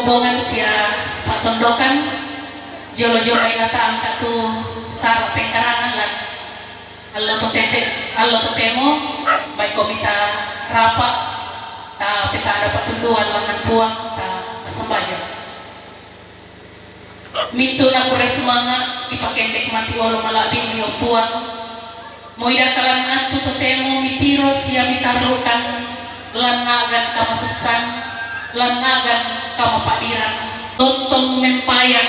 Kombongan sia patondokan jolo-jolo inata angka tu sar pengkarangan lan allo to temo baik komita rapa ta peta ada patunduan lan puang ta sembaja mintu na kure sumanga ipakendek mati olo malabi miyo puang moida kalan antu to temo mitiro sia mitarukan lan nagan kamasusan lan nagan kamapadiran tontong mempayan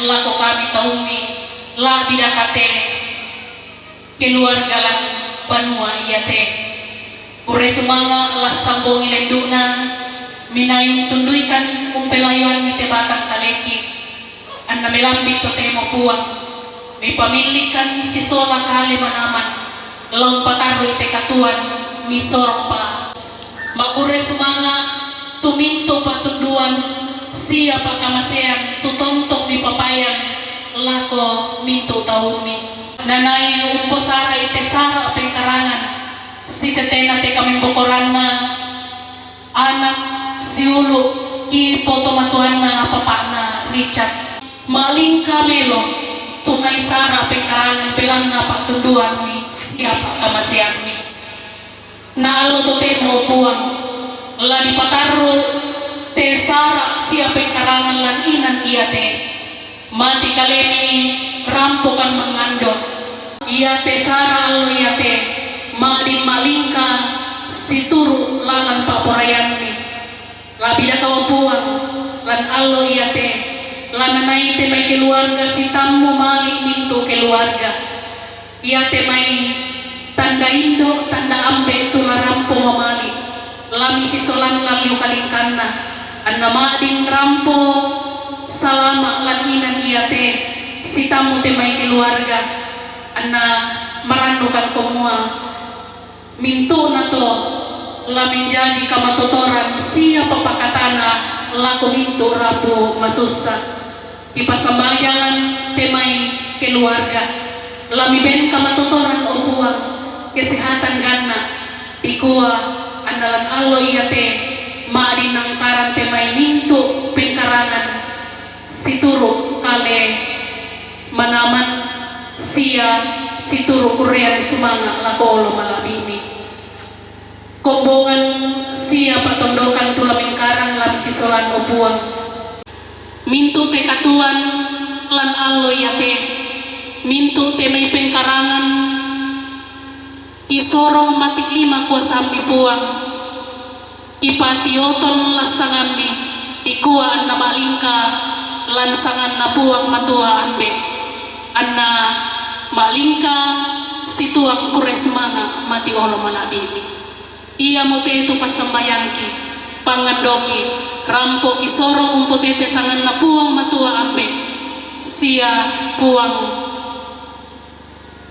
lako kami taumi la bidakate keluarga lan banua iyate ure sumanga las sambong ilenduna minayung tunduikan umpelayuan mitebatan taleki anna melambi to temo puang mi pamilikan si sola kali manaman lompataru ite katuan mi sorpa makure sumanga tuminto patunduan siapa kamasean tutontok di papayan lako minto taumi nanay umposara ite sara pengkarangan si tetena te kaming bokoranna anak si ulu ki potomatuan na papana Richard maling kamelo tunay sara pengkarangan pelang na patunduan mi siapa kamasean mi na alo to temo puang la dipataru te sara siapa karangan lan inan iyate mati kalemi rampokan mengandot iyate sara allo iyate mading malingka situru lalan paporayanmi labida kawapuan lan allo iyate lananai te may keluarga si tammo mali minto keluarga iyate may tanda indo tanda ambe tularampo mamali lami si solan lalu kalingkanna anna mading rampo salama laninan iyate si tamu te may keluarga anna marandukan komua minto na to lamin jaji kamatotoran siya papakatana lako minto rapo masusa ipasambayangan te may keluarga lami ben kamatotoran o buwang kesehatan ganna pikuwa andalan allo iyate maadi nang karante may minto pengkarangan situru kale manaman siya situru kurean sumanga lakolo malabini kombongan siya patondokan tulaming karang labi sisolan o buwang minto te katuan lan allo iyate minto te may pengkarangan kisorong matik lima kuasambi puang kipatioton lasangambi ikuan na malingka lansangan na puang matua ambe anna malingka situang kuresmanga mati olo malabimi iya mote itu pasambayangki pangandoki rampo kisorong umpotete sangan na puang matua ambe sia puang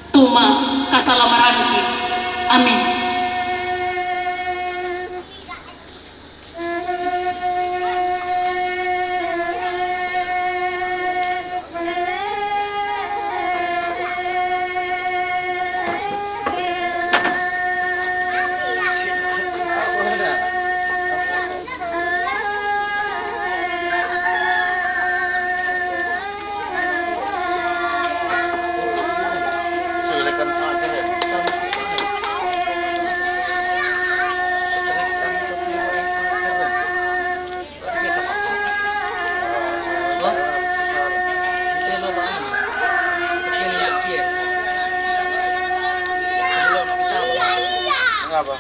tuma kasalamaranki amin. Apa?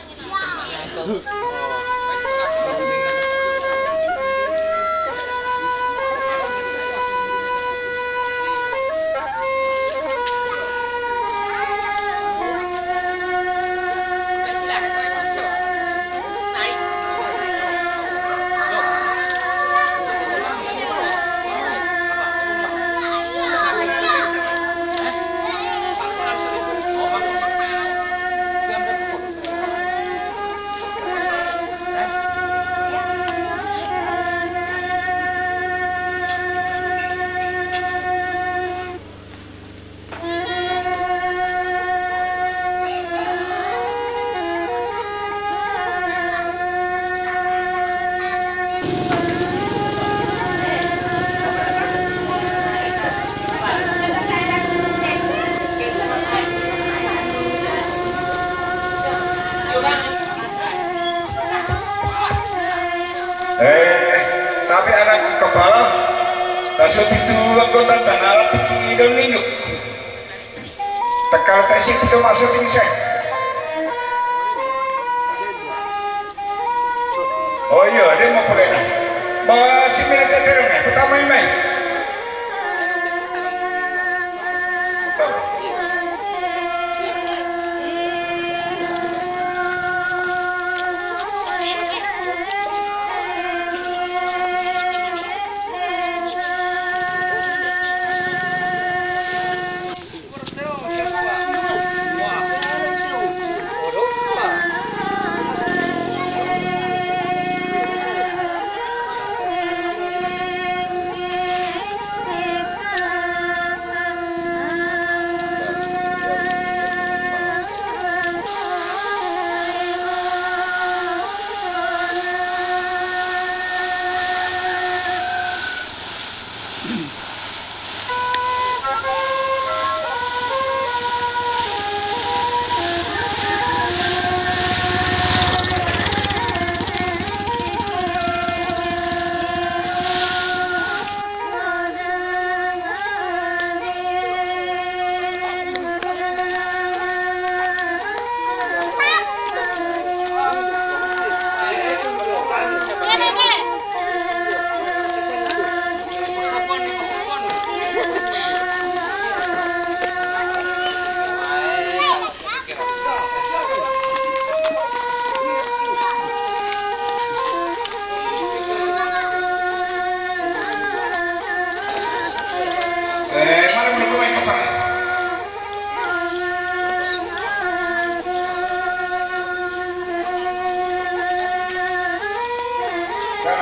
Tapi anak kepala langsung itu anggota tanah pikir dan minuk tekal tesik itu masuk insek. Oh iya dia mau perena masih militer terengnya pertama ini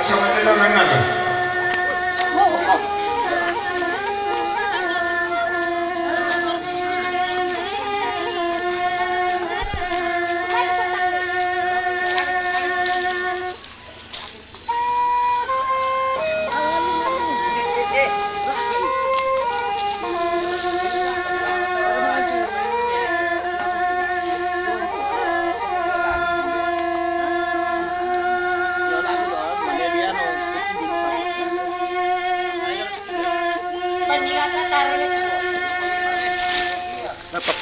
sama kita mengenal.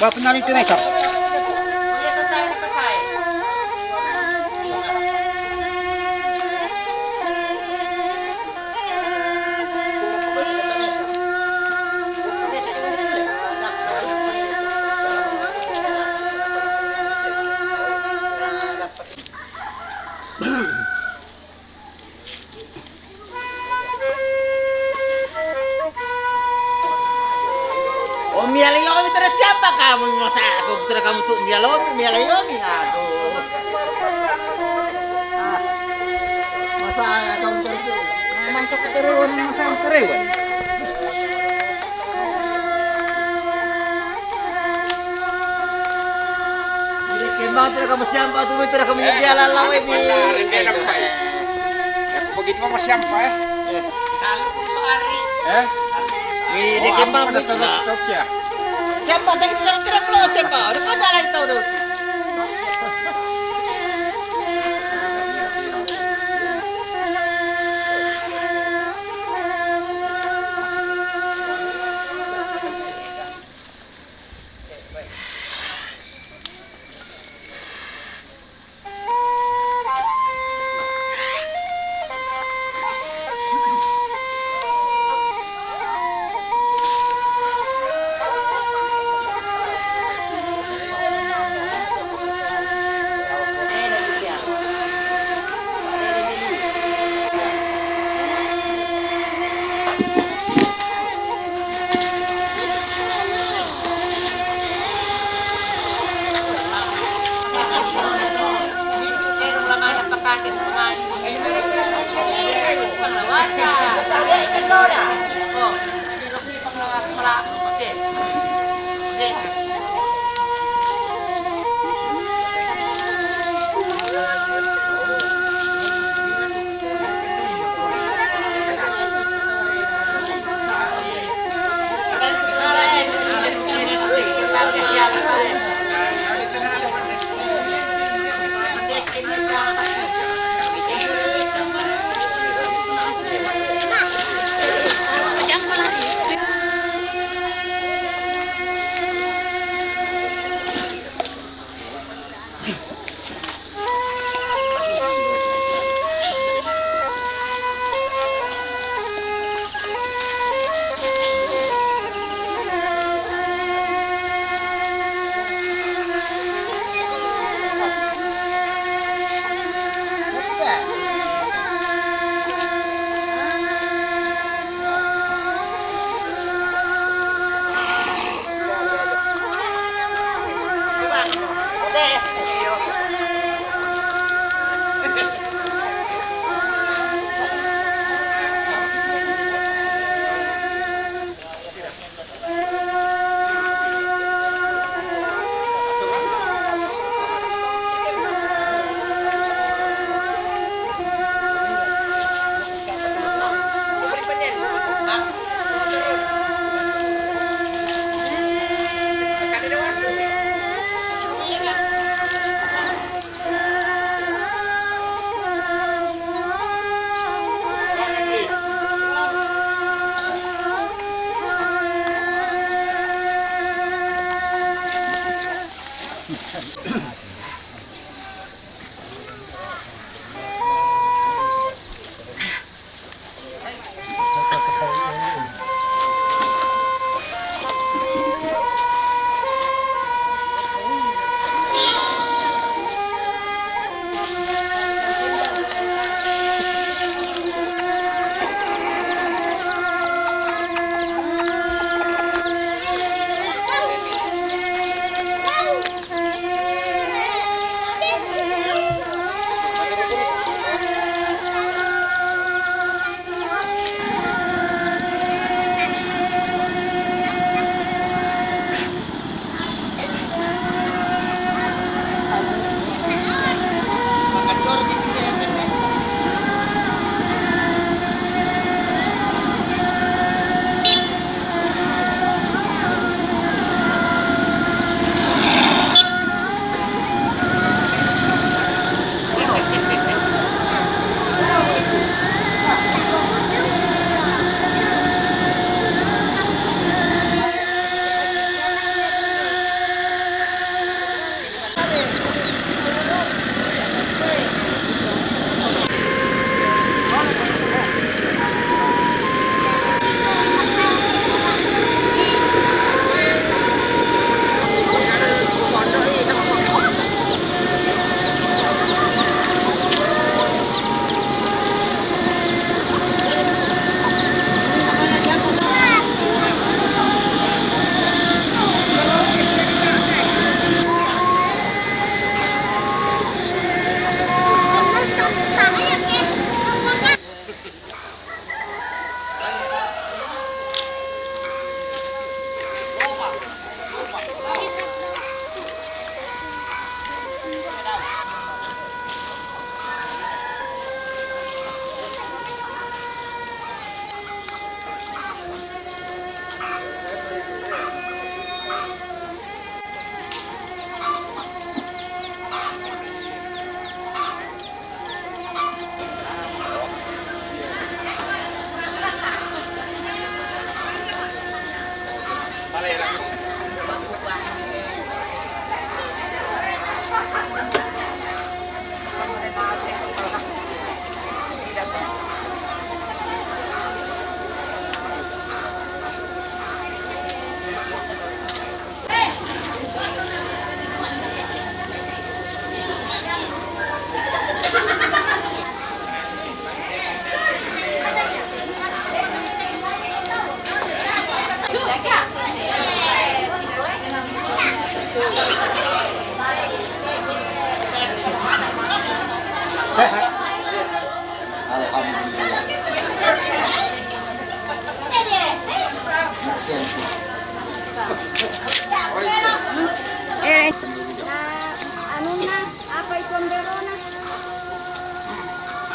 Bapak nari itu mesap. Mialayomi terus siapa kamu? Masa aku putra kamu tuh mialayomi aduh. Masa kamu terus masuk terus masa terus. Jadi kembang terus kamu siapa tuh terus kamu jalan lawe di. Aku begitu mau siapa ya? Kalau sehari. Ini kembang betul ya. Siapa tadi tidak perlu siapa? Udah pada lagi tahu dulu.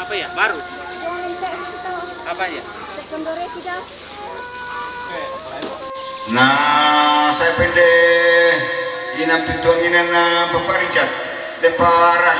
Apa ya? Baru. Apa ya? Nah, saya pede ina pituang ina na paparicat deparan.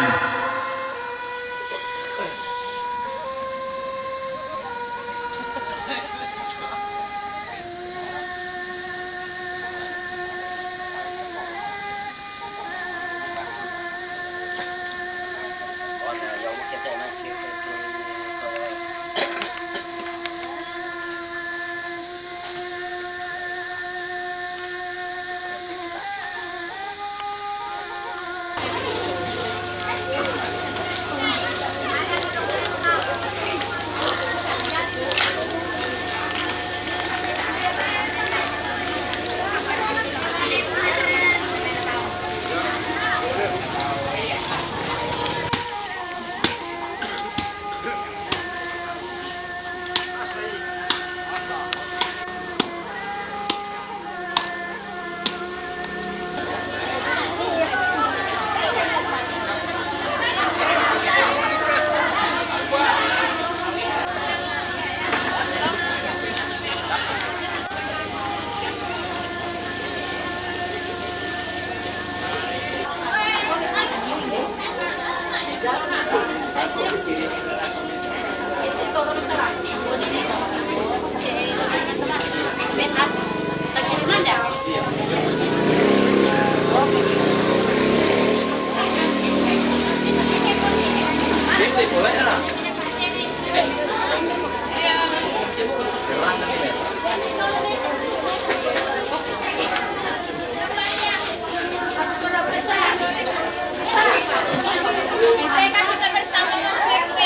Kita bersama PP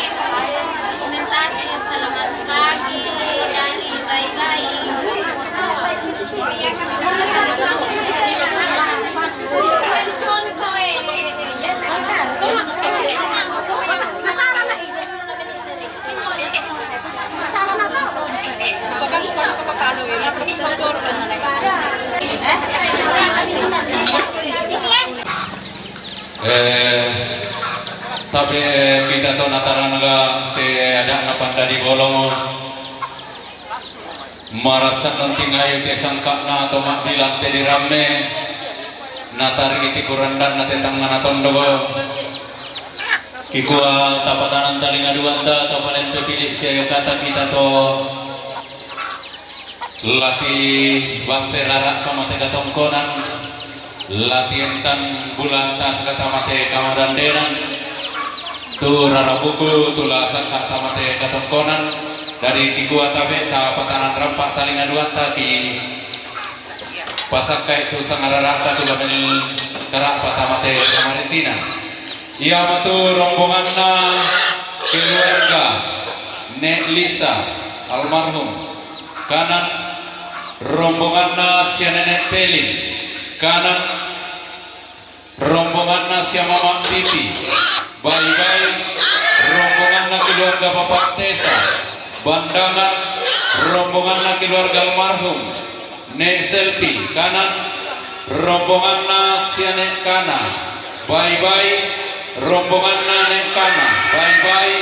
dokumentasi selamat pagi dari bye-bye. Tapi kita tahu nataranaga te ada napan dari golongo marasan nanti ngayu te sangka na atau mak bilang te dirame natar kiti kurandan na tentang mana tondogo kikua tapatanan talinga duanda atau paling tu pilih siayo kata kita to latih baserarak kamate katongkonan latihan tan bulan tas kata mate kamaran denan tu rara buku tu lasan kata mate katongkonan dari kikua tabe ta patanan rampak talinga duanta ki pasakai tu sangararata tu label karak patamate kamaritina ia matu rombongan na keluarga Nek Lisa almarhum kanan rombongan na si Nenek Pelin kanan rombongan na si Mama Pipi baik-baik rombongan na keluarga Bapak Tesa bandangan rombongan na keluarga almarhum Nek Selvi kanan rombongan na si Nek Kana baik-baik rombongan na Nek Kana baik-baik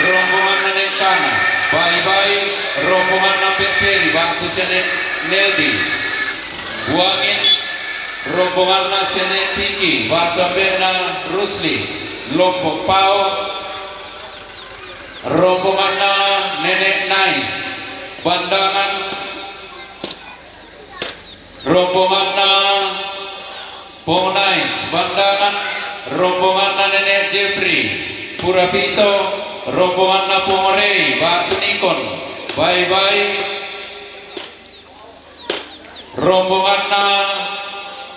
rombongan na Nek Kana baik-baik rombongan na Peperi bantu si Nek Neldi buangin rombongan na si Nek Piki bantu na Rusli Lombok Pau rombongan na Nenek Nice bandangan rombongan na Pong Nice bandangan rombongan na Nenek Jeffrey Pura Piso rombongan na Pong Rey Batu Nikon bye-bye rombongan na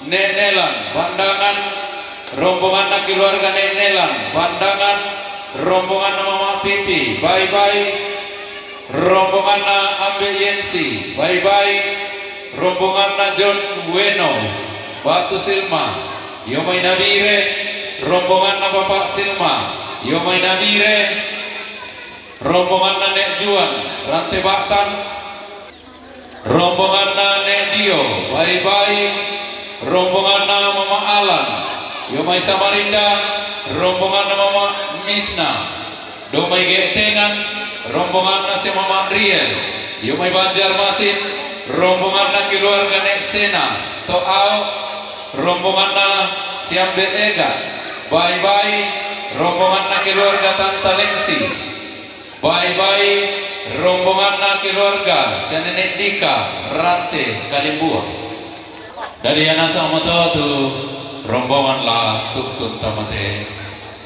Nek Nelan bandangan rombongan na keluarga Nek Nelan bandangan rombongan na Mama Pipi bye-bye rombongan na Ambe Yensi bye-bye rombongan na John Bueno Batu Silma Yomay Nabire rombongan na Bapak Silma Yomay Nabire rombongan na Nek Juan Rante Batan rombongan na Nek Dio bye-bye rombongan na Mama Alan Yomay Samarinda rombongan na Mama Misna Domay Getengan, rombongan na si Mama Riel. Yung may Banjarmasin, rombongan na keluarga Neksena. Toao, rombongan na si Ambe Ega. Bye-bye, rombongan na keluarga Tanta Lengsi. Bye-bye, rombongan na keluarga si Nenek Dika, Rante, Kalimbua. Dari anak sama tu rombongan lah tuktun tamate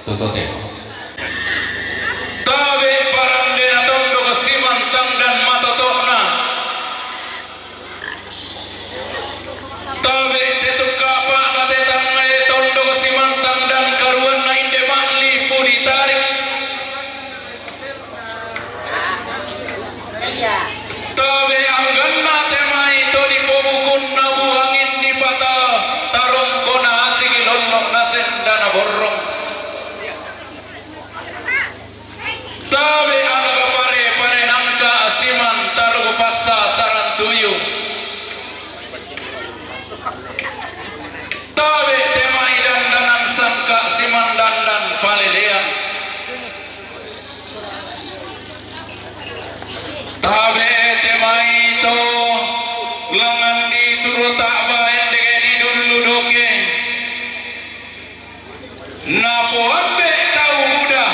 tutote. Tawe parang dina tondo kesimantang dan matotokna. Tawe tetuka pak katetang ngai tondo kesimantang dan karuan na inde makli pudi tarik. Tawe angganna temai to di pemukun na buangin di pata tarong kona sigilonok na sendana borong. Tawe anaga pare nangka asiman tarugo passa sarantuyu. Tawe temai dandanan sangka siman dandan palelean. Tawe temai to langan di turu tak baen dege di dulu doke. Napo ambe tau udah,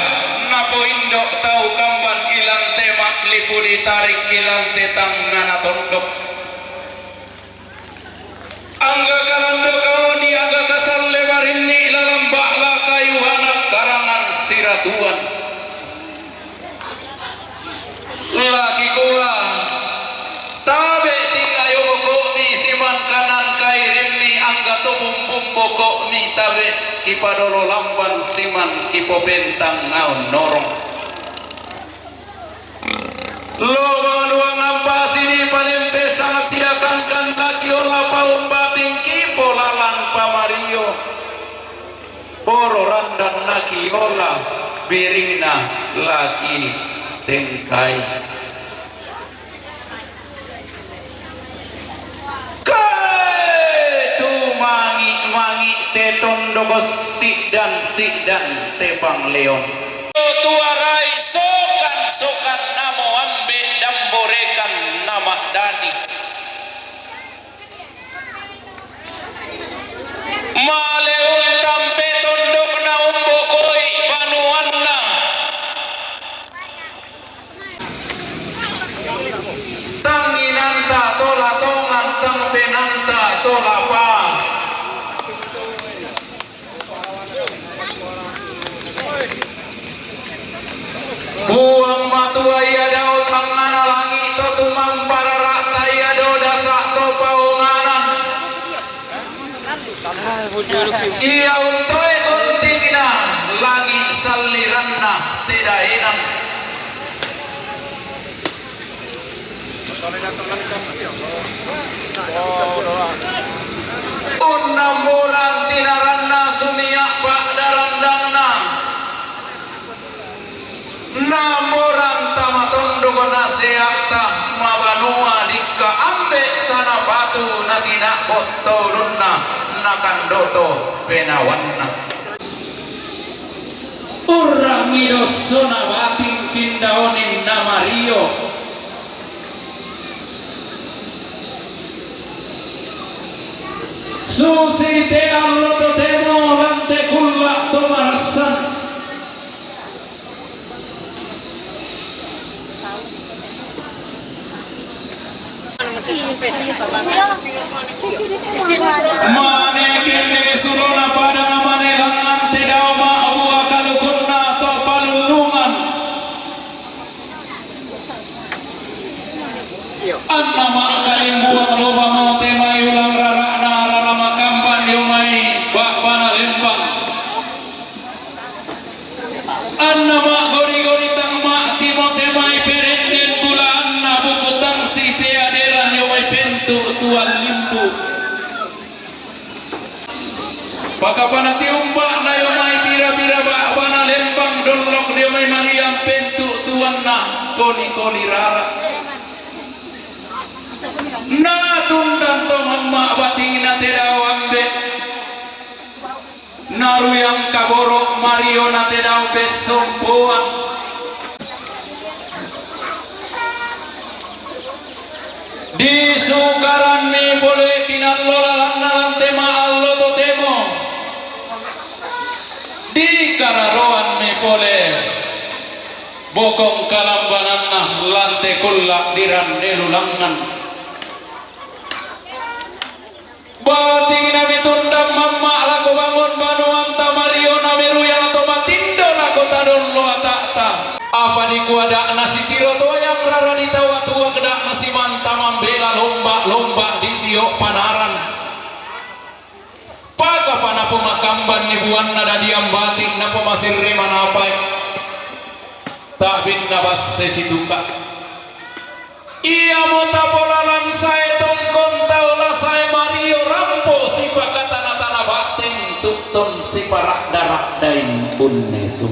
napo indok tau kamban ilang temak lipu ditarik ilang tetang nana tondok. Angga kalando kau di angga kasal lebar ini lalambak la kayu anak karangan siratuan. Laki kuah tabe tingayo bokok ni siman kanan kairim ni angga to bumbum bokok ni tabe kipadolo lamban siman kipo bentang naon norong. Luang apa sini palempe sangat tiakan kan laki ola paum bating kipo lalang pamario. Poro randang laki ola biringna laki tengkai. Mangi tetondo siddan tebang leon. Tuarai sokan namo ambe damborekan nama dadi. Maleon tampe tondok na umbokoi banuanna. Tanginanta tola tongan tang penanta tola pa. Buang matua iya daun mangana langi to tumang para rata iya do dasa to paunganan. Iya untoe kuntingina langi saliranna tedaenan. Unam bulan tinaranna sumiak pak darandangna. Namoran tamatondo naseakta mabanua dika ambe tanah batu natina potolunna nakandoto penawanna. Orang idosona bating pindaonin namario. Susi te alloto temo lante kulla tomarasan. Mane kende sulona pada mane langan tedau ma buah kalukunna to palulungan. Anna ma kalimbuang loba mau temai ulang rarana rarama kampan yomai bak bana lembang. Anna ma gori-gori tang ma timo temai perenden bulan na bukutang si teaderan yomai pentu tuan limbu. Pakapan tiumbak na yomai bira-bira bak bana lembang dolok yomai mariam pentu tuan na koni-koni rara. Na tundan to mamma batingina tedau ambe. Naru yang kaboro Mario na tedau besompoan. Di sukaran mi boleh kinalola lante maallo totemo. Di kararoan mi boleh bokong kalambanan nah lante kulla diran delulangan. Bating nami tundang mamma lako bangun banuan tamario nami ruyang atau matindo lako tadon loa takta. Apa di kuada nasi tiro toyang rara di tawa tua kedak nasi manta membela lomba di siok panaran. Paka pana pemakamban ni buan nada diam batik na pemasir remana apai. Tak binna basse situka. Ia mota polalan saya tongkon taula saya Mario rampo si pakatana tanah batin tutun si parak darak dain unnesum.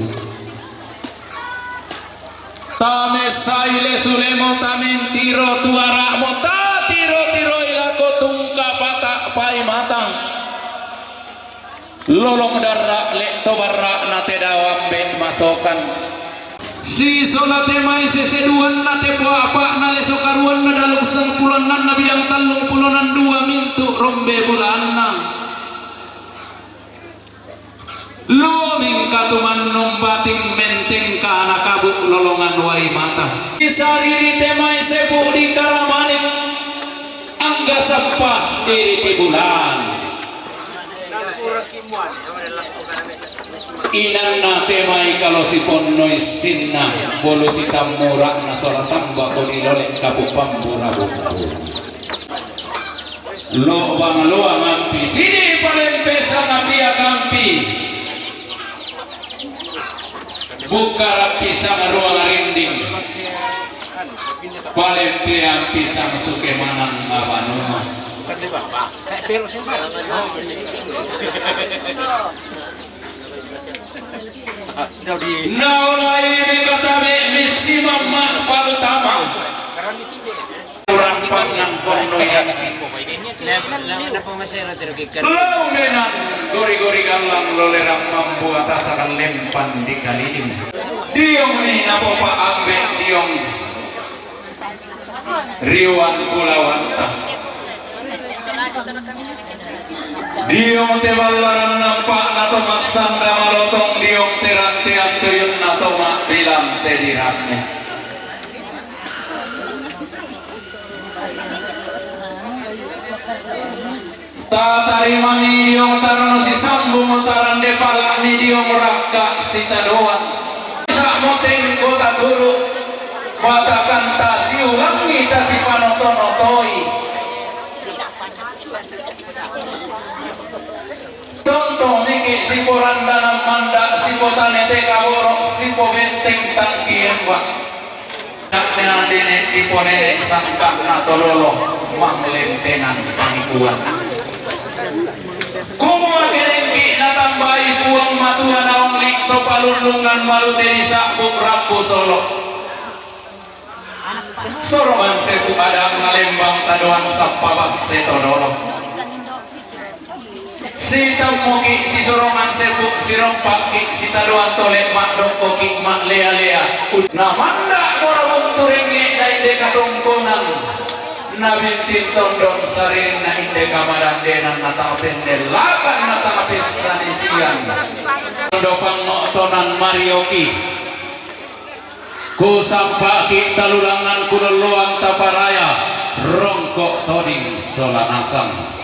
Tame saile sulemo tamen tiro tuara mota tiro ilako tungka patak pai matang. Lolong darak lek tobarak nate dawam bet masokan. Si solate mai seseduan nate po apa na leso karuan na dalung sang pulonan na bidang talung pulonan dua mintu rombe bulanna. Loming katuman numbating menteng ka nakabuk lolongan wai mata. Isariri temai sebu di karamanik angga sampah diri ti bulan. Inanna temai kalau si ponnoy sinna bolu si tamurak na sola samba koni lolek kabuk pambura bumbu. Lo bang loa ngampi sini palempesa ngapia kampi. Buka rapi sang ruang rinding palempiang pisang suke manang abanuma. Naulai mikatabe misi mama palutama kurang panang ponnoy Lau menan gori-gori galang lolerang mampu atasakan lempan di kaliling. Diong ni napopa ambe diong riwan kulawanta. Diong teballaran nampak nato masang damalotong diong terante antuyun nato mak bilang tediratnya. Tatari mani diong tarono si sambung mutaran de palak ni diong raka si tadoan. Sak moteng kota dulu batakan ta si ulangi ta si panotonotoi. Tonton niki si porandanam manda si potane te kaborok si pobenteng tangkien wa. Daknya dene di ponere sangka na tololo manglempenan pangikuan. Kumua kerengki natambahi puang matua naong likto palulungan malu dari sabuk rambu solo. Sorongan sepu ada ngalembang tadoan sapabas setodoro. Si tamuki si sorongan sepu si rompaki si tadoan tolek mak dongkoki mak lea-lea. Namanda morabung turenge dai dekatongkonan. Nabi tindon saring na inde kamarandenan nata pendelakan nata pesanisian dopang notonan marioki ku sampaki talulangan kululuan taparaya rongkok toding solanasang.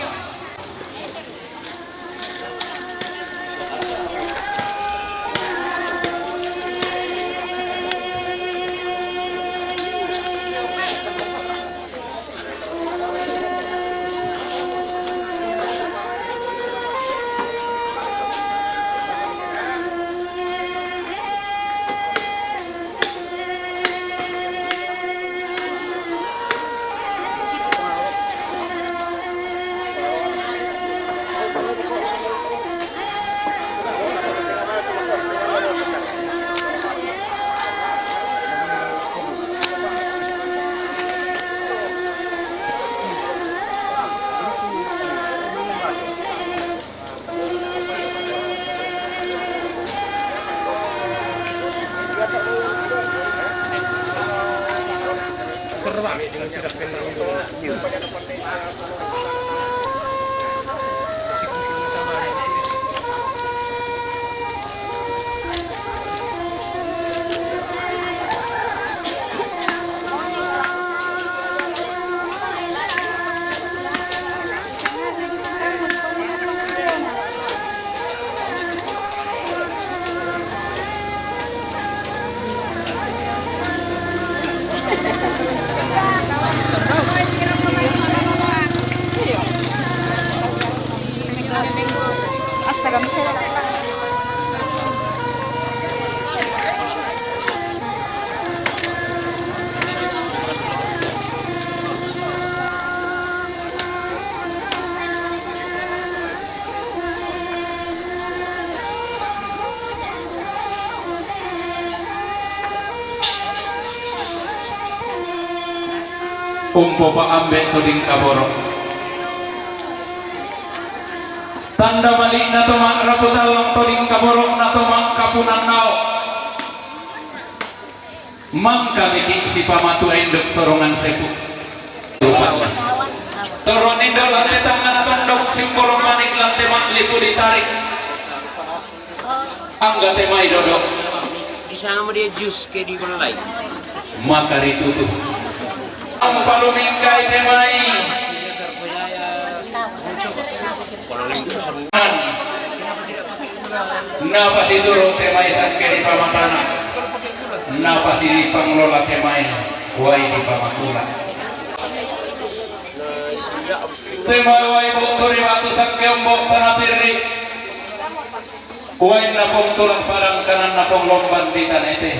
Umpo pa ambek tuding kaborok tanda mali na tumang raputal ng tuding kaborok na tumang kapunan nao mang kamiki si pamatu induk sorongan sepu turun induk lantai tangan atau ndok simbolong manik lantai maklipu ditarik angga temai dodok Di sana mau dia jus kayak di belai. maka ditutup ang palumingkay temay napa si durong temay sangke di pamatana napa si di panglola temay huway di pamatula temay huway buktori watu sangke umbok tanapirri huway napong tulang parang kanan napong lomban di tanete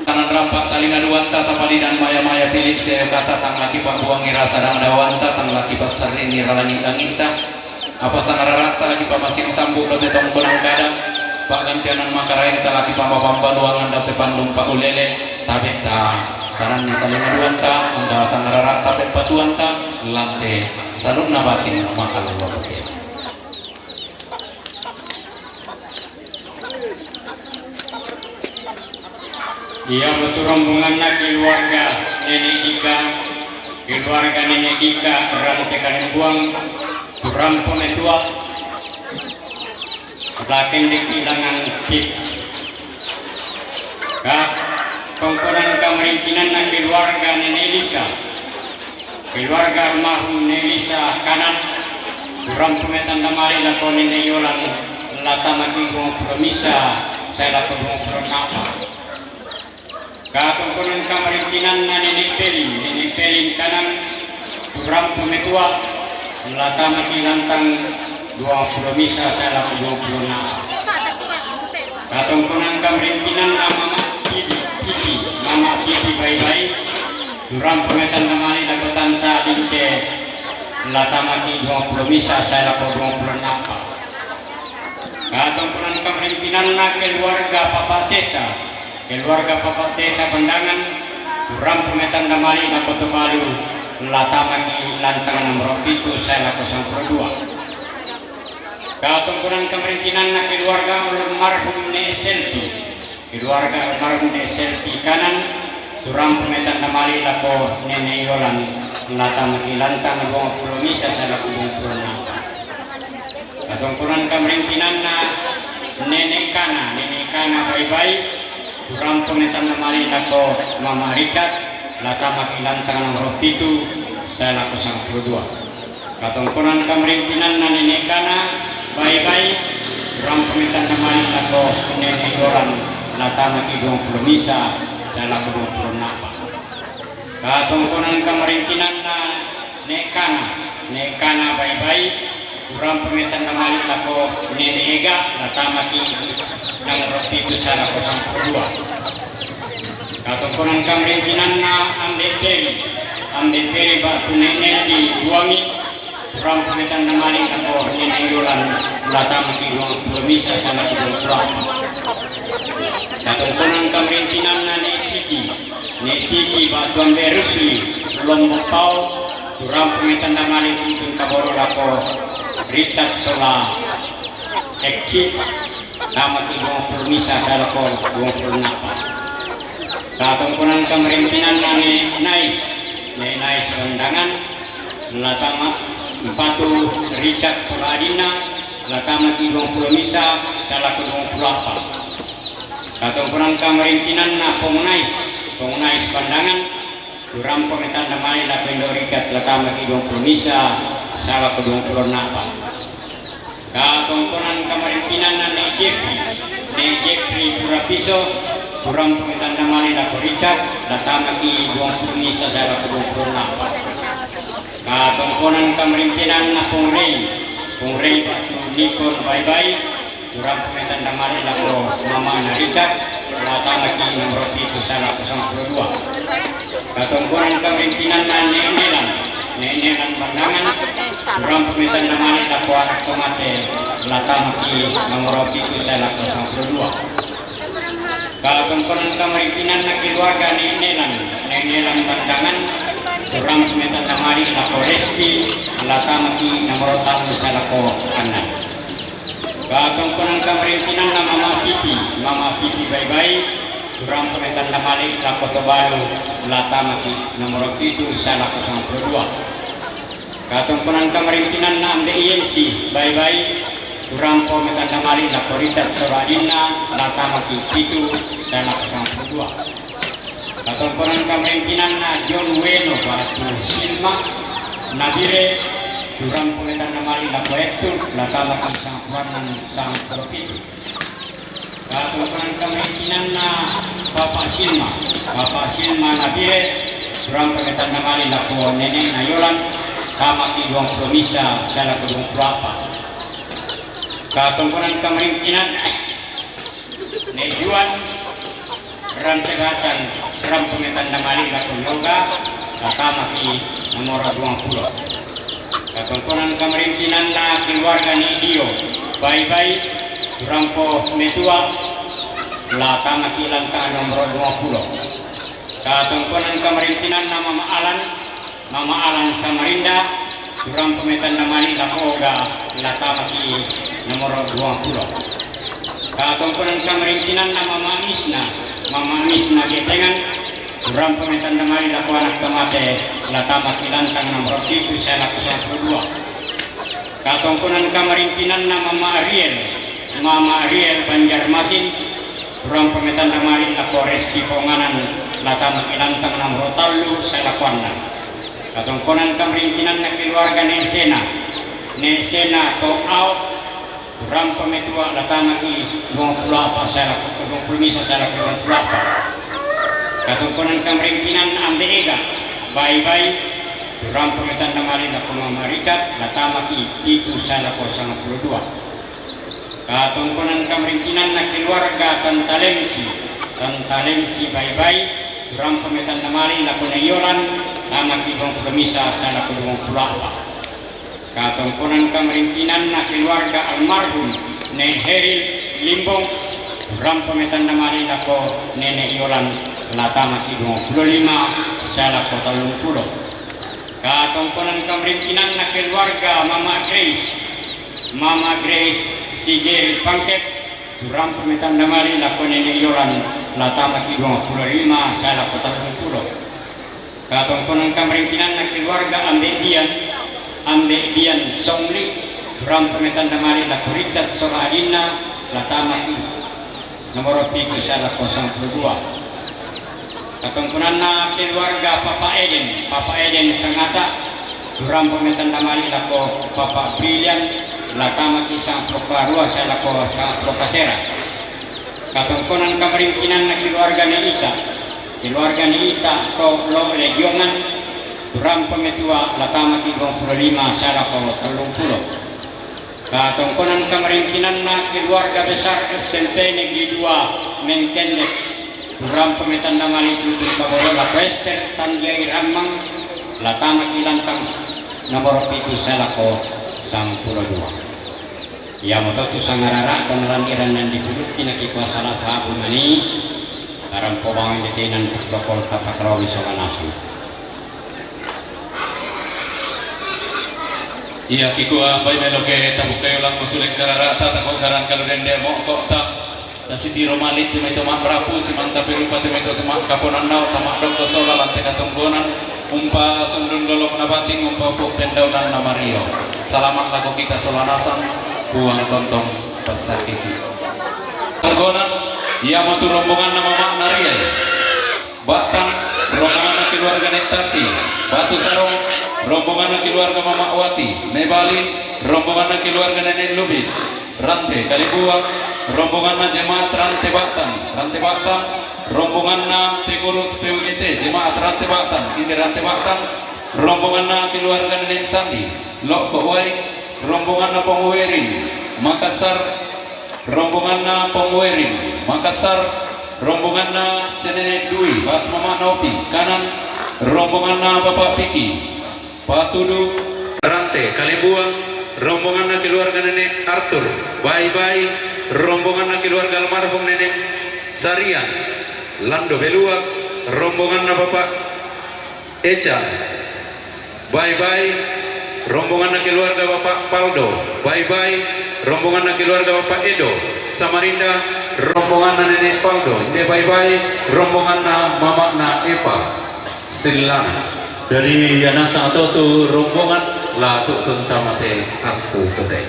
kanan rampak talinga duwanta tapalidan maya-maya pilih saya kata tang laki pambuangi rasa dan dawanta tang laki pasar ini ralani langita apa sangararata laki pamasing sambu dote tong kunang kadang pak gantianan makarain ta laki pambapamba luangan dote pandung pak ulele tabek ta kanan ni talinga duwanta angga sangararata tabek patuanta lante saluk nabatin maka Allah pakai Ia betul rombongan keluarga Nenek Dika, keluarga Nenek Dika ramai kalian buang, turampun tua, lakin dikilangan tip. Kak, pengkoran kemungkinan keluarga Nenek Lisa, keluarga almarhum Nenek Lisa kanan, turampun tanda mari lakon Nenek Yolan, latamaki buang promisa, saya lakon buang pronapa. Katungkunan kamarinkinan na nenek pelin kanan turang pemetua lata makilantang 20 misa sa laku 20 na katungkunan kamarinkinan na mama pipi bayi turang pemetan namani laku tanta dingke lata maki 20 misa sa laku 20 na katungkunan kamarinkinan na keluarga Papa Tesa keluarga Papa Tesa Pandangan kurang pemetan damali na koto balu latamaki lantangan nomor 7 saya laku 2 katungkunan kemungkinan na keluarga almarhum ne Selvi keluarga almarhum ne Selvi kanan kurang pemetan damali laku Nenek Yolan latamaki lantangan 20 misa saya laku 26 katungkunan kemungkinan na Nenek Kana bayi-bayi kurang pemetan namali lako Mama Richard lata makilan tangan nomor 7 saya laku 2 katongkonan kemungkinan na Nenek Kana bayi-bayi kurang pemetan namali lako Nenek Yolan lata maki 20 misa saya laku 26 katongkonan kemungkinan na Nenek Kana bayi-bayi kurang pemetan namali lako Nenek Ega lata maki yang roti itu saya laku 2 katongkonan kemungkinan na ambek peri batu nenek di buangi kurang pemetan namali laku Nenek Yolan lata maki 20 misa saya laku 20 katongkonan kemungkinan na Nek Tiki batu ambek resmi Lombok Pau kurang pemetan namali itu kaboro laku Richard Sola Eksis tamaki 20 misa salako 20 napa. Katungkunan kemerintinan nane nais bandangan latama empatu Richard Soladina latamaki 20 misa salako 20 apa. Katungkunan kemerintinan na pengunais bandangan kurang pemetan namanya la pendo Richard latamaki 20 misa salako 20 napa. Katungkunan kemerintinan nane Jeffrey Purapiso kurang pemetan namanya la Richard latamaki 20 misa salako 20 napa. Katungkunan kemerintinan na Pungrei Nikon Bye-Bye kurang pemetan namanya la Mama na Richard latamaki nomor itu salako 92. Katungkunan kemerintinan na Nenelan bandangan kurang pemetan namanya la anak tomate latamaki nomor itu salako 92. Katungkunan kemerintinan na keluarga Nenelan bandangan kurang pemetan namanya la Resti latamaki nomor tamu salako 6. Katungkunan kemerintinan na Mama Pipi Bye-Bye kurang pemetan namanya la Kotobalu latamaki nomor itu salako 92. Katungkunan kemerintinan na Amde INC Bye-Bye kurang pemetan namanya la Richard Soladina latamaki itu salako 92. Katungkunan kemerintinan na John Weno Batu Silma Nabire kurang pemetan namanya la Koektur latamaki sang Propitu. Katungkunan kemerintinan na Bapak Silma Nabire kurang pemetan namanya la Nenek Nayolan tamaki 20 misa salako 20 apa. Katungkunan kemerintinan Nejuan Rantegatan kurang pemetan namanya la Yoga tamaki nomor 20. Katungkunan kemerintinan na keluarga Dio Bye-Bye kurang po metua latamaki langkah nomor 20. Katungkunan kemerintinan na Mama Alan Samarinda kurang pemetan namanya la Oga latamaki nomor 20. Katungkunan kemerintinan na Mama Misna Getengan kurang pemetan namanya la anak tomate latamaki lantang nomor 7 salako 92. Katungkunan kemerintinan na Mama Ariel Banjarmasin kurang pemetan namanya la Resti Ponganan latamaki lantang nomor 3 salako 6. Katungkunan kemerintinan na keluarga Nesena to out kurang pemetua latamaki 20 apa salako 20 misa salako 20 apa. Katungkunan kemerintinan Amde Ega Bye-Bye kurang pemetan namanya la Mama Richard latamaki itu salako 92. Katungkunan kemerintinan na keluarga Tantalemsi Bye-Bye kurang pemetan namanya la Yolan tamaki 20 misa salako 20 apa. Katungkunan kemerintinan na keluarga almarhum Heril Limbong kurang pemetan namanya la Nenek Yolan latamaki 25 salako 30. Katungkunan kemerintinan na keluarga Mama Grace Sigeri Pangkep kurang pemetan namanya la Nenek Yolan latamaki 25 salako 30. Katungkunan kemerintinan na keluarga Amde Dian Songli kurang pemetan namanya la Richard Soladina latamaki nomor 7 salako 92. Katungkunan na keluarga Papa Eden Sangata kurang pemetan namanya la Papa Brilian latamaki sang Prokarua salako sang Prokasera. Katungkunan kemerintinan na keluarga Neita to lo legiongan kurang pemetua latamaki 25 salako 30. Katungkunan kemerintinan na keluarga besar SMP Negeri 2 Mentendek kurang pemetan namanya itu Kabolo la Wester Tanjai Ramang latamaki lantang nomor 7 salako 92. Ya mototu sangarara kanalandiran nan dipudut kinakikwa salah sahabu mani aram pobang detinan protokol tata krama wisawanasan. Iya kiku bay meloke tabuk kayo lang musulik kararata tako karan kaludende mo ko ta nasi tiro malit di mito makrapu si manta pirupa di mito semak kaponan nau tamak dok sola lantai katunggonan umpa sundun lolok na bating umpa puk pendaunan na Mario salamat laku kita solanasan buang tontong pasakiki tunggonan ia matu rombongan nama Mak Nariel Batang rombongan keluarga Netasi Batu Sarong rombongan keluarga Mama Wati Nebali rombongan keluarga Nenek Lubis Rante Kalibuang rombongan jemaat Rante Batan rombongan pengurus PUGT jemaat Rante Batan ini Rante Batan rombongan keluarga Nenek Sandi Lok Kowai rombongan Pongwerin Makassar rombongan Pongwerin Makassar rombongan Senenek Dwi Batu Mama Nopi kanan rombongan Bapak Piki Patudu Rante Kalibuang rombongan keluarga Nenek Arthur Bye rombongan keluarga almarhum Nenek Sarian Lando Beluak rombongan Bapak Eca Bye rombongan keluarga Bapak Paldo Bye rombongan keluarga Bapak Edo Samarinda rombongan Nenek Paldo ini Bye rombongan Mama Epa Silang dari Yanasa Toto rombongan la tu tuntamate aku tote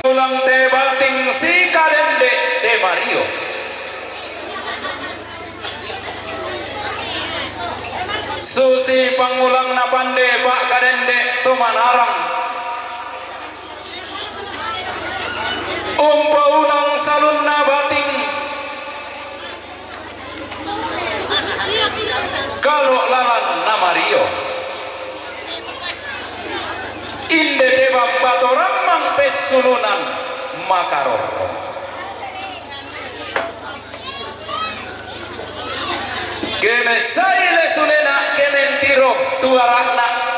ulang te bating si kadende te Mario susi pangulang na pande Pak kadende to manarang umpa ulang salun na bating kalau lalan na Mario inde tebab batoran mang pesulunan makaror kene saile sulena kementiro tuarakna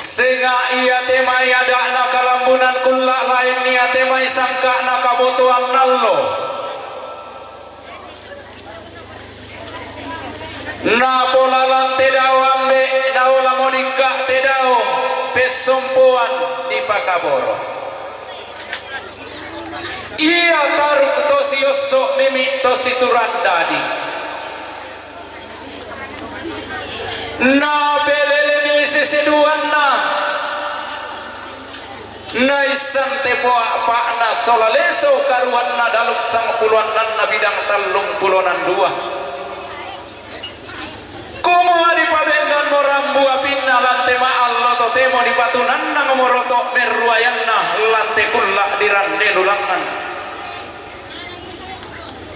sehingga ia temai ada na kalambunan kulla lain ia temai sangka na kabutuhan nallo na polalan tedao ambe dao lamodika tedao pesompoan di Pakaboro ia taruk tosi yoso mimi tosi turandadi na pelele mi seseduanna na isang tepoa pak na solaleso karuan na daluk sang puluhan na bidang talung puluhan dua kumo di pabengan morambu apinna lante ma'al loto temo di patunan na ngomoroto meruayan na lante kulla dirande dulangan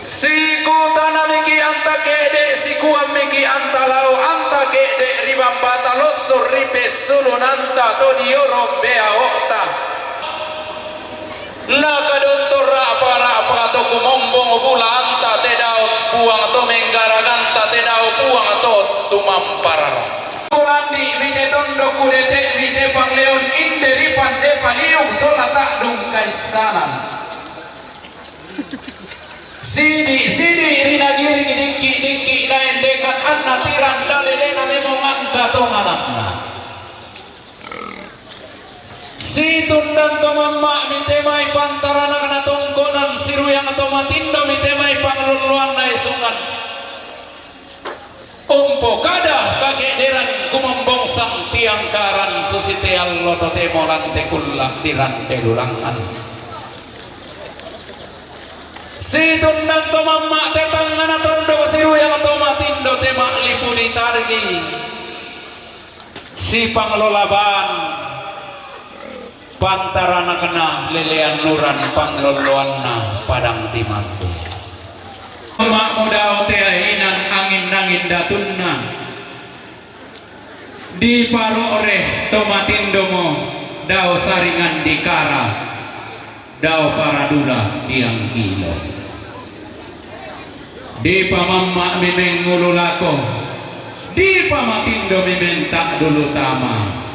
siku tanah miki anta kede siku amiki anta lau anta kede ribambata losur ripe sulunanta to dioro bea okta nakadontor rapa to kumombong bula anta tedao puang to menggaraganta tedao puang to tumamparara kulandi vite tondo kudete vite pangleon inderi pande paliung solata dungkai sanan sidi rina giring dikki naen dekat anna tiran dalelena memongan katonganatna si tundang to mamma mitemai pantarana kana tongkonan siruyang to matindo mitemai pangluluan na isungan umpo kadah kakek deran kumombong sang tiang karan susite allo to temo lante kullak diran delulangan si tundang to mamma tetang ngana tondo siruyang to matindo tema lipuni targi si panglolaban pantarana kena lelean luran pangloloanna padang dimampu mak muda otea hinan angin datunna di paro oreh tomatindomo dao saringan dikara dao paradula diang kilo di pamamma mimeng ngululako di pamatindo mimeng tak dulu tama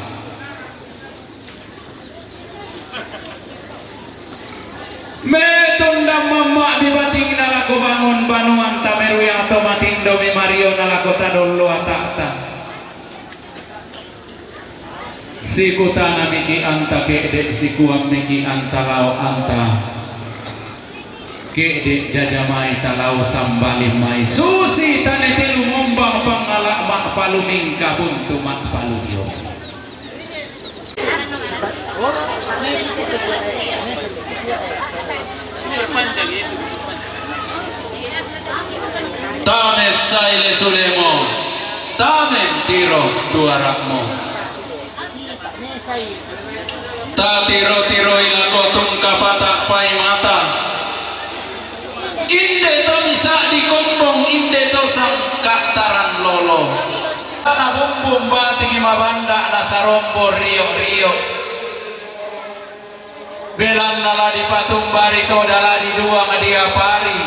Metunda mama di bating nalako bangun banuan tameru yang tomatindo mi Mario nalako tadolo atakta. Sikutana miki anta kede sikuam miki anta lau anta kede jajamai talau sambali mai susi tane telu mombang pangalak mak paluming kabuntu mak palumyo. Tames saile sulemo, tamen tiro tuarakmo. Ta tiro ilako tungka patak pai mata. Inde to bisa dikombong, inde to sangka taran lolo. Na bumbum batingi mabanda na sarombo rio. Belan nala di patumbari to dala di dua ngadia pari.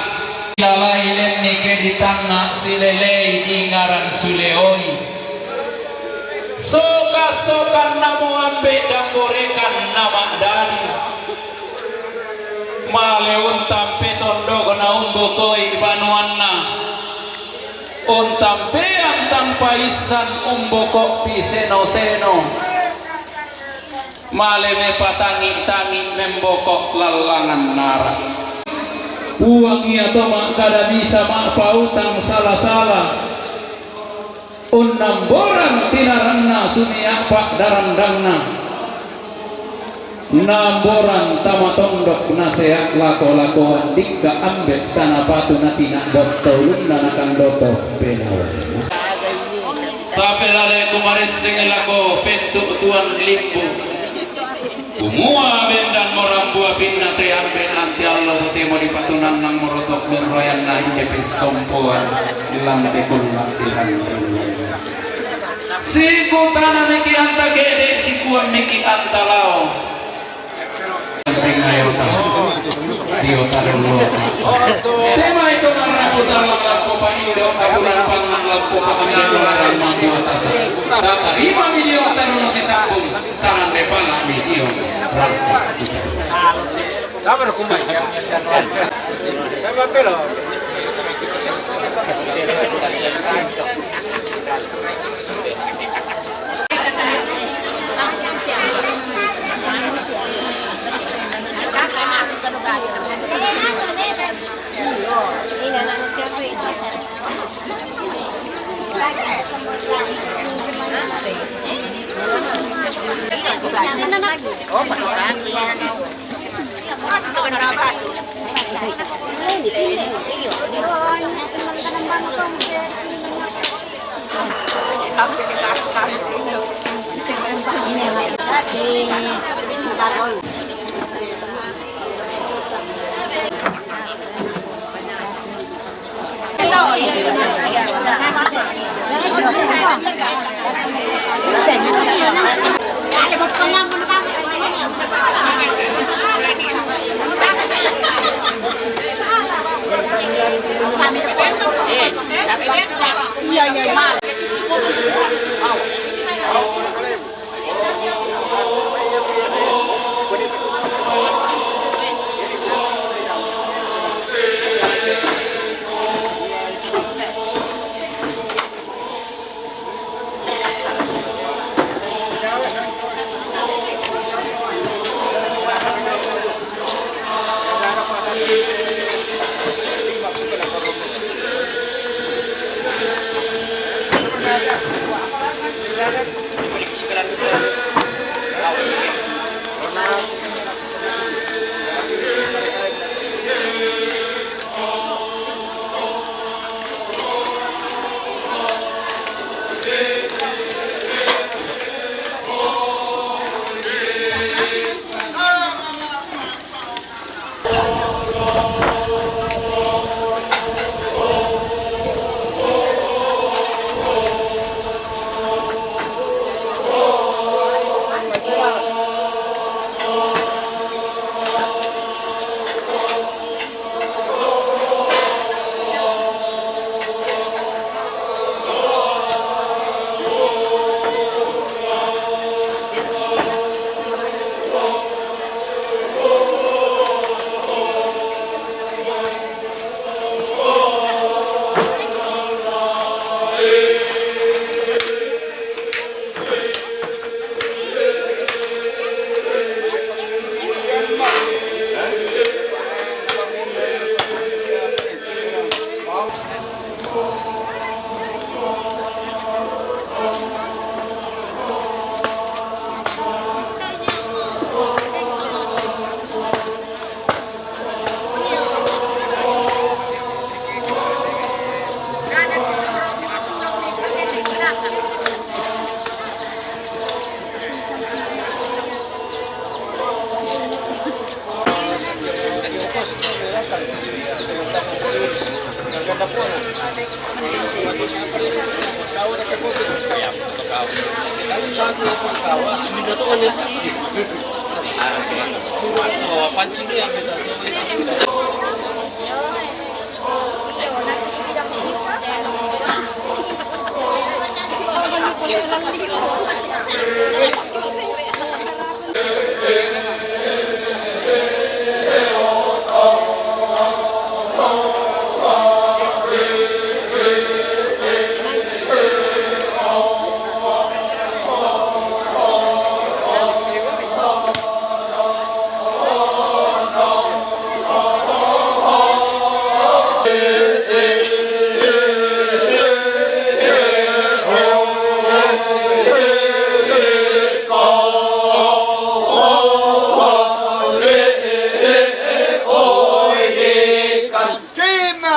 Lalailen nike di tanga silelei di ngaran suleoi. Sokan namu ambek dan gorekan nama dani. Male untam petondo kena umbo koi banuanna. Untam peang tanpa isan umbo kok ti seno. Male me patangi membokok lalangan nara. Uang ia tomak kada bisa mak pautang salah. Undang borang tinaranna sunia pak darandangna. Namborang tamatondok nasehat lako-lakoan dikka ambek tanah patu natina dokter lunda nakang dokter benawa. Tapi lale kumaris sengelako pentuk tuan limbu. Kumua bendan morang buah binna te ambe nanti Allah temo di patunan nang morotok berroyan na inde sompoan ilang tekul latihan. Siku tanah miki anta gede sikuan miki anta lao. Penting ayo tahu. Dio tarulo. Tema itu marapu dalam lampu panindo abulan pangan lampu pakamde dolar mati atas. Tata 5 miliar tarulo si sambung tangan depala video. Sabar kumbay. Sama pelo.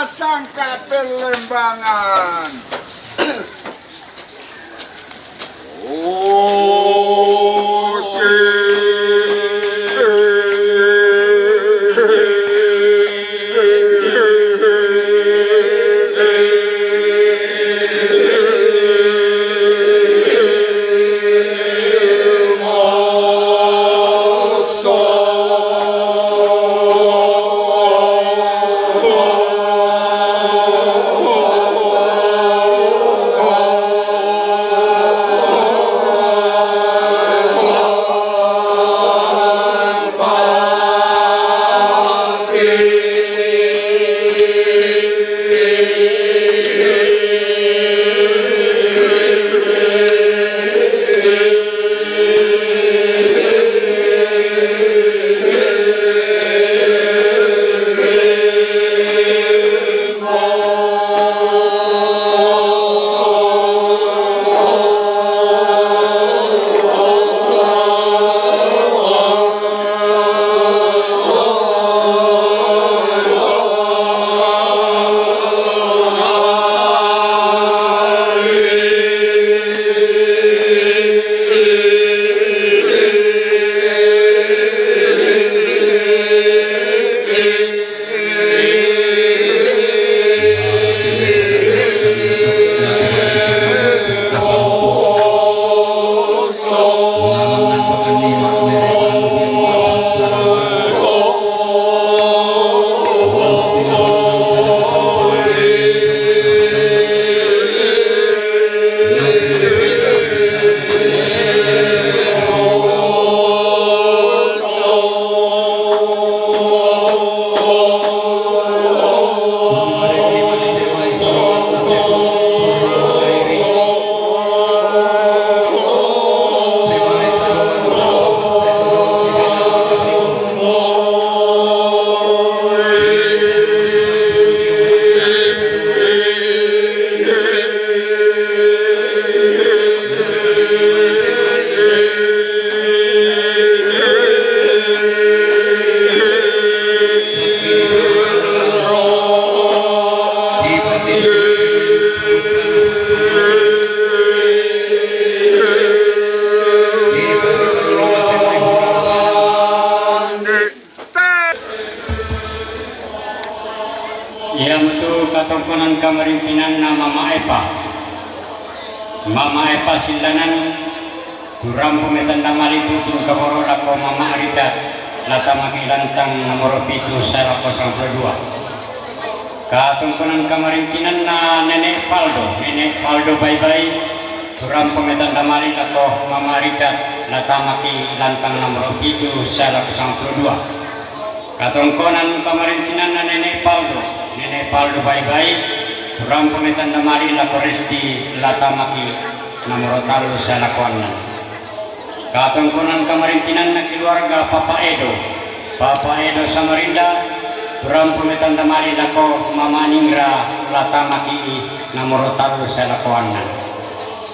Sangka Pelembangan. Yaitu katongkonan kamarimpinan na Mama Eva. Mama Eva silanan kurang pemetan damali tutun kaboro lako Mama Arita lata makilantang nomor 7 02. Katongkonan kamarimpinan na Nenek Paldo bye-bye kurang pemetan damali lako Mama Arita lata makilantang nomor 7 02. Katongkonan kamarimpinan na Nenek Paldo bye-bye kurang pemetan damari lako Resti latamaki nomor 3 sa lakuanan. Katongkonan kamarintinan na keluarga Papa Edo Samarinda kurang pemetan damari lako Mama Ningra latamaki nomor 3 sa lakuanan.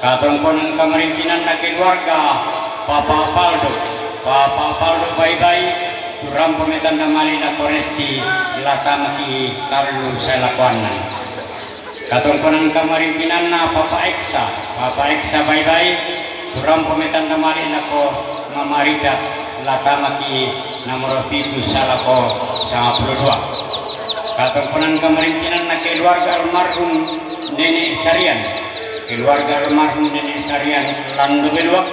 Katongkonan kamarintinan na keluarga Papa Paldo bye-bye kurang pemetan damali lako Resti latamaki tarlu sa lakuanan. Katongkonan kamarimpinan na Papa Eksa bye-bye kurang pemetan damali lako Mama Rita latamaki nomor 7 sa lako 92. Katongkonan kamarimpinan na keluarga almarhum Nenek Sarian, keluarga almarhum Nenek Sarian Lando Beluak,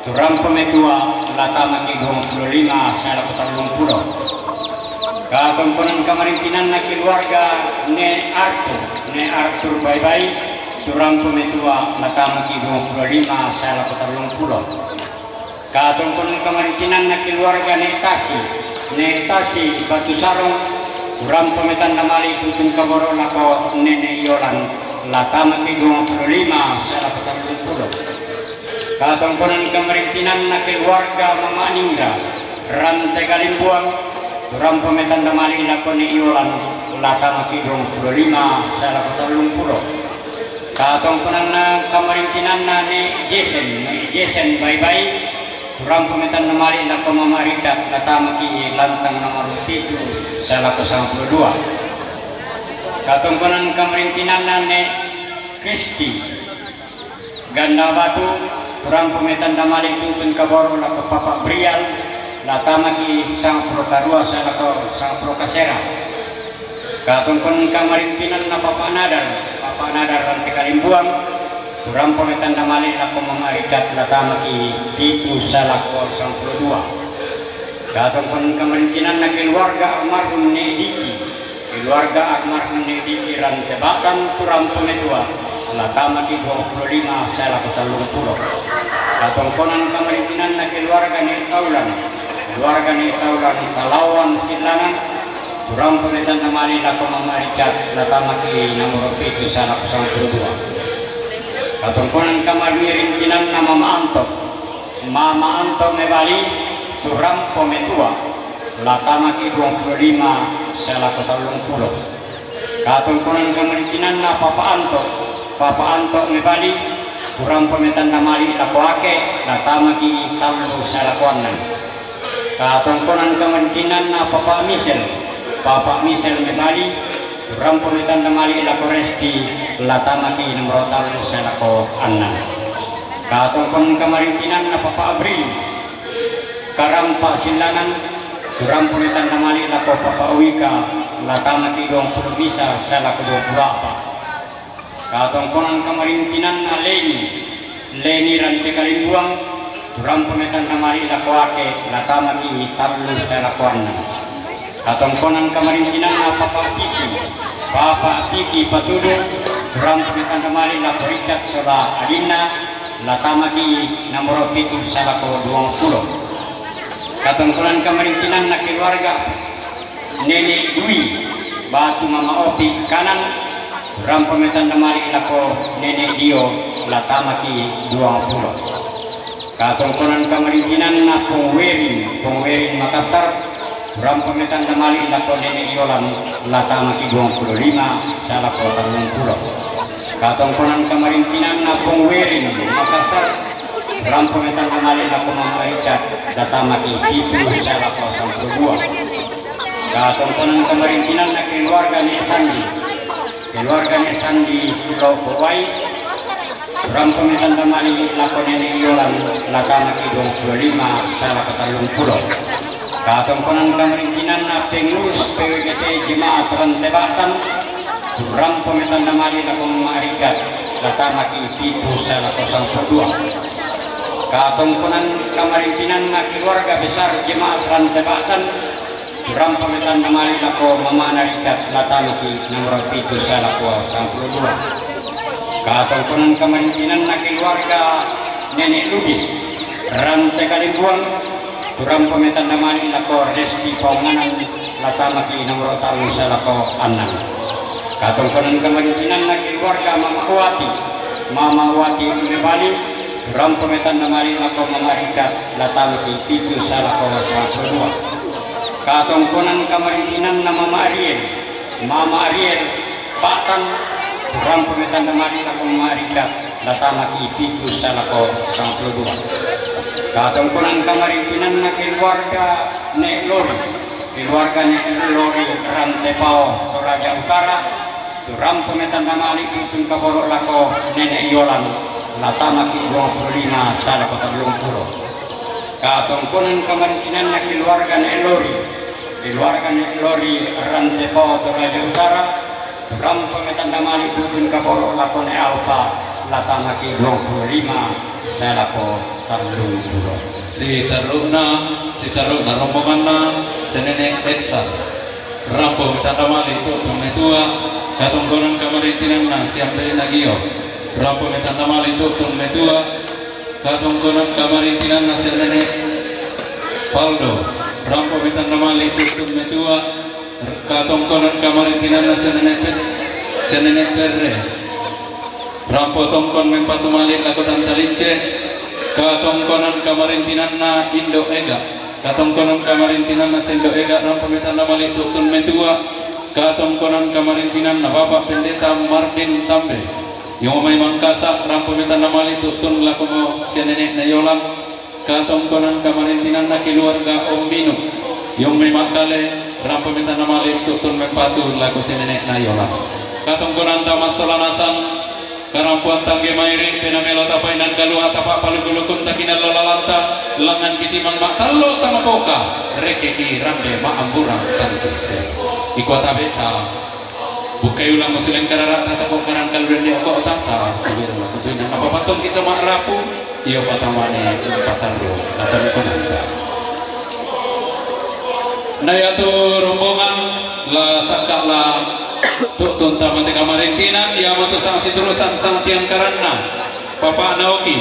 Turam Pemetua, Latama Ki 25, Salah Petalung Pulau. Kakomponan kamarintinan na keluarga Ne Arthur Bye-Bye, Turam Pemetua, Latama Ki 25, Salah Petalung Pulau. Kakomponan kamarintinan na keluarga Ne Tasi, Batu Sarong, Turam Pemetan Namali Tutun Kaboro Lako Nenek Yolan, Latama Ki 25, Salah Petalung Pulau. Katomponan kamarintinan na keluarga Mama Ningga, Rantai Kalimbuang, Turam Pemetan Damali Lakoni Iolan, Latama Ki 25, Salah Petalung Pulau. Katomponan na kamarintinan na Ne Jason Bye-Bye, Turam Pemetan Damali Lako Mama Rita, Latama Ki Lantang nomor 7, Salah 92. Katomponan kamarintinan na Ne Kristi Ganda Batu, Turam Pemetan Damali Tutun Kaboro Lako Papa Brial, Latama Ki Sang Prokarua Salako Sang Prokasera. Katomponan kamarintinan na Papa Nadar Rantai Kalimbuang, Turam Pemetan Damali Lako Mamarikat, Latama Ki Titu Salako Sang Produa. Katomponan kamarintinan na keluarga almarhum Nediki, keluarga almarhum Nediki Rantai Batang, Turam Pemetua, Latama Ki 25, Salah Petalung Pulau. Katomponan kamarintinan na keluarga Ne Taulan, Talawan Silangan, Turam Pemetan Damali Lako Mamaricat, Latama Ki nomor 7, Salah 92. Katomponan kamarintinan na Mama Anto Mebali, Turam Pemetua, Latama Ki 25, Salah Petalung Pulau. Katomponan kamarintinan na Papa Anto Mebali, Turam Pemetan Damali Lako Ake, Latama Ki Talu Salah 6. Katomponan kamarintinan na Papa Michel Mebali, Turam Pemetan Damali Lako Resti, Latama Ki nomor 3, Salah 6. Katomponan kamarintinan na Papa Abril Karampa Silangan, Turam Pemetan Damali Lako Papa Wika, Latama Ki 20 bisa, Salah 24. Katomponan kamarintinan na Leni Rantai Kalimbuang, Turam Pemetan Damali Lako Ake, Latama Ki Talu Salah 6. Katomponan kamarintinan na Papa Piki Patudu, Turam Pemetan Damali Lako Rikat Sola Adina, Latama Ki nomor 7, Salah 20. Katomponan kamarintinan na keluarga Nenek Dwi Batu Mama Opi Kanan, Turam Pemetan Damali Lako Nenek Dio, Latama Ki 20. Katomponan kamarintinan na Pongwerin Makassar, Turam Pemetan Damali Lako Nenek Yolan, Latama Ki 25, Salah 40. Katomponan kamarintinan na Pongwerin Makassar, Turam Pemetan Damali Lako Mama Richard, Latama Ki Titu, Salah 02. Katomponan kamarintinan na keluarga Ne Sandi Pulau Kowai, Turam Pemetan Damali Lako Nenek Yolan, Latama Ki 25, Salah 40. Katomponan kamarintinan na pengurus PWGT Jemaat Rantai Batang, Turam Pemetan Damali Lako Marikat, Latama Ki Titu, Salah 02. Katomponan kamarintinan na keluarga besar Jemaat Rantai Batang, Turam Pemetan Damali Lako Mama Narikat, Latama Ki nomor 7, Salah 22. Katomponan kamarintinan na keluarga Nenek Lubis Rantai Kalimbuang, Turam Pemetan Damali Lako Resti Paunganan, Latama Ki nomor 3, Salah 6. Katomponan kamarintinan na keluarga Mama Wati Mebali, Turam Pemetan Damali Lako Mama Rikat, Latama Ki 7, Salah 22. Katomponan kamarintinan na Mama Ariel Patan, Turam Pemetan Damali Lako Mama Rikat, Latama Ki 7, Salah 22. Katomponan kamarintinan na keluarga Nek Lori Rantai Pao Toraja Utara, Turam Pemetan Damali Tutun Kaboro Lako Nenek Yolan, Latama Ki 25, Salah 40. Katomponan kamarintinan na keluarga Nek Lori Rantai Pao Toraja Utara, Tukang pengetan damali tutun kapolo lakon alfa latamaki 25 saya lapo tarlung tulo. Si taruna rombongan na senenek etsa rampo mitandamali itu tumetua katonggonan kamarintinan na siang dari nagio rampo mitandamali itu tumetua katonggonan kamarintinan na senenek Paldo rampo mitandamali itu tumetua katonggonan kamarintinan na senenek terre rampo tongkon mempatumali lakotan talince katongkonan kamarintinan na Indo Ega katongkonan kamarintinan na Sendo Ega rampo mitandamali itu metua katongkonan kamarintinan na Bapak Pendeta Martin Tambe yung may mangkasa rampo mitandamali itu lakomo senenek na yolang katongkonan kamarintinan na keluarga Om Mino yung may makale rampo mitandamali itu mempatu lako senenek na yolang katongkonan tamas solanasan karampuan tangge mairi penamelo tapainan galuha tapak palugulukun takinan lolalanta langan kitimang mak tallo tamapoka rekeki rande ma amburang tangkese ikwata beta bukai ulang musulen karara tata kokaran kaluren dia kok tata kubir lah kutuina apa paton kita mak rapu iyo patamane patarro katan konanta nayatu rombongan la sakala tuk tunta mati kamarintinan ia matu sang siturusan sang tiang karanna Bapak Naoki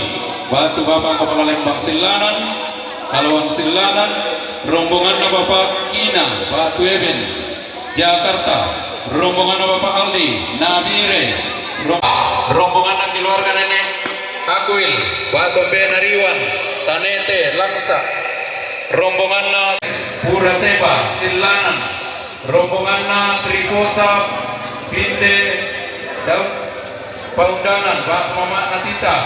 batu Bapak Kepala Lembang Silanan Haluan Silanan rombongan Bapak Kina Batu Eben Jakarta rombongan Bapak Aldi Nabire rombongan keluarga nenek Akuil Batu Benariwan Tanete Langsa rombongan Pura Seba Silanan rombongan Trikosa Pinde Daud Paundanan Pak Mamat Natita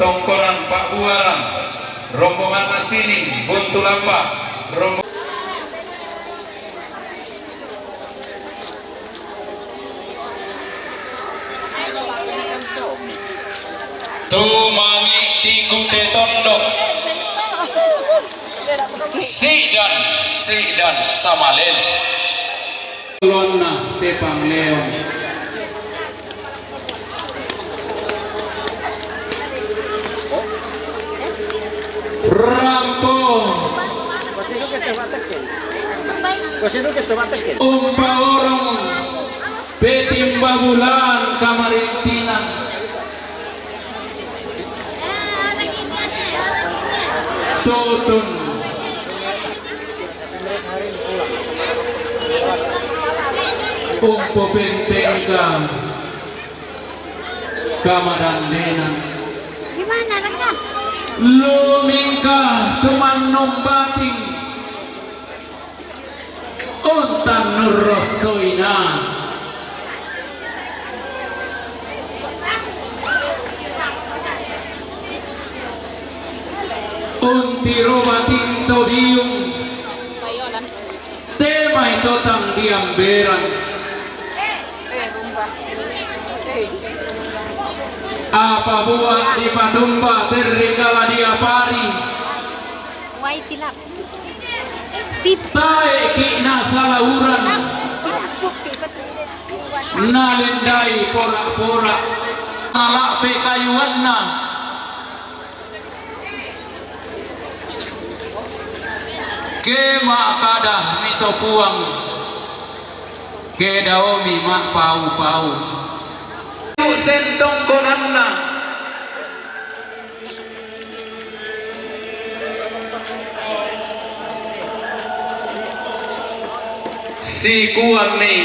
Tongkonan Pak Buaran rombongan Sining Buntulamba Tumangi Tinggu Tetondok Sidan Samalel Lona Tepang Leon Rampo Umpa orang Petimba bulan Kamarintinan Tutun Umpo Bentengka Kamarandenan Gimana anaknya? Lumingka Tumanong Bating Untan Nurrosoina Untiro Bating Todium Temay Totang Diamberan apa buah di Patumba terregala di Apari Wai tilap. tae kina salauran nalendai porak-porak nalak pe kayuanna kema kadah mito puang ke daomi mak pau-pau sentong konanna si kuang ni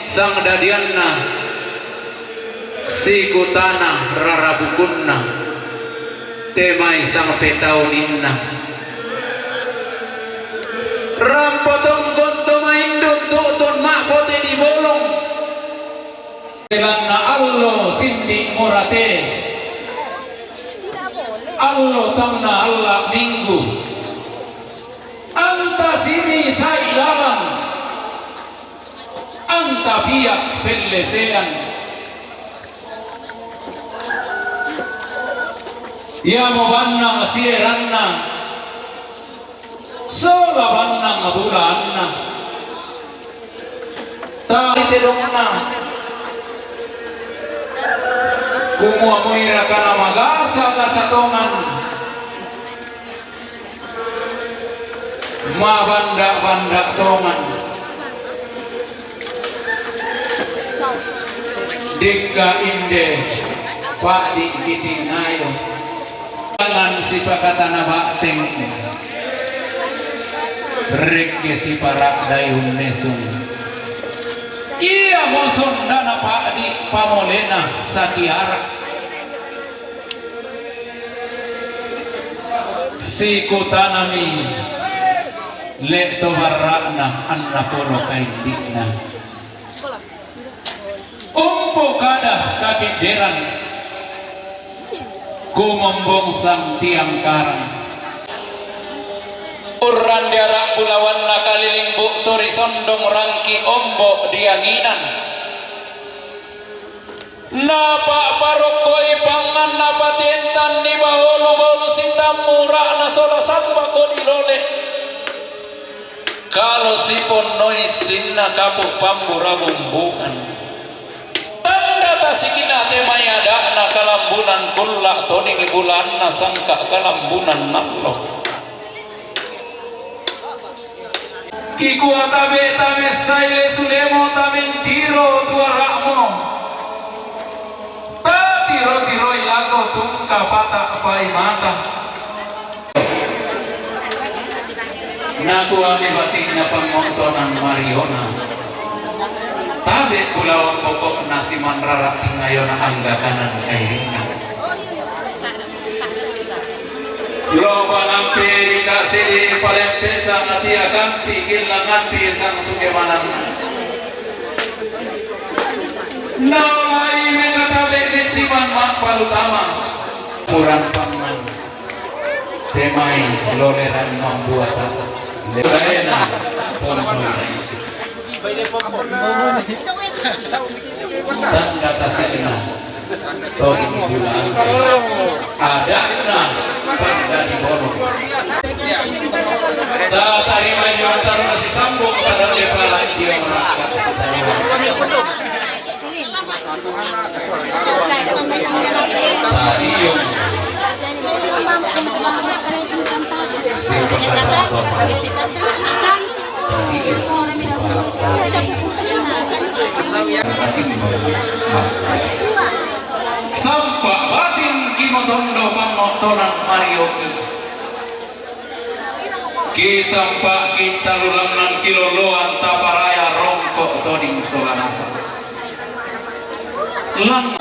sang dadianna si kutana rarabukunna temai sang petauninna rampotong konto maindun tutun mak pote di bolong Elanna allo sindi morate allo tangna alla minggu anta sini sailalan anta biak pellesean ya mo bannang sieranna sola bannang bulanna tari terongna kumua muira kana magasa ta satongan ma banda tongan dika inde pak di kiting ayo jangan si pakatana bakteng reke si para dayun nesung iya moson dana pak di pamolena sakiara si kutanami leto barakna anna pono kaindikna umpo kada kakek deran ku membongsang tiang karang urran diarak pulawan nakaliling buktori sondong rangki ombo dianginan napa paroko ipangan napa tientan ni bahulu sintam murah na sola samba ko dilole kalau sipon nois sinna kapuk pambura bumbungan tanda tasikina temayada na kalambunan kulla toning bulan na sangka kalambunan nallo kikuwa tabe saile sulemo tiro tuaramo tiro ilago tungka pata pai mata naku ami batik na pangmontonan Mariona tabe pulawang pokok nasi manrarating ngayon ang angga kanan kairingan loba ngampi dikasih palempesa ngati akampi kila nganti sang sukemanan nawai mengatabe desiman mak palutama kurang paman temai loleran membuat rasa lena dan data sekena todi bulan ada na pada di bono ta tarima jual taruh nasi sambung pada lepala dia merakat tadi yung sampai batin kimotondo pangotonan Marioki ki sampai kita lulangan kiloloan taparaya rongkok toding solanasa lang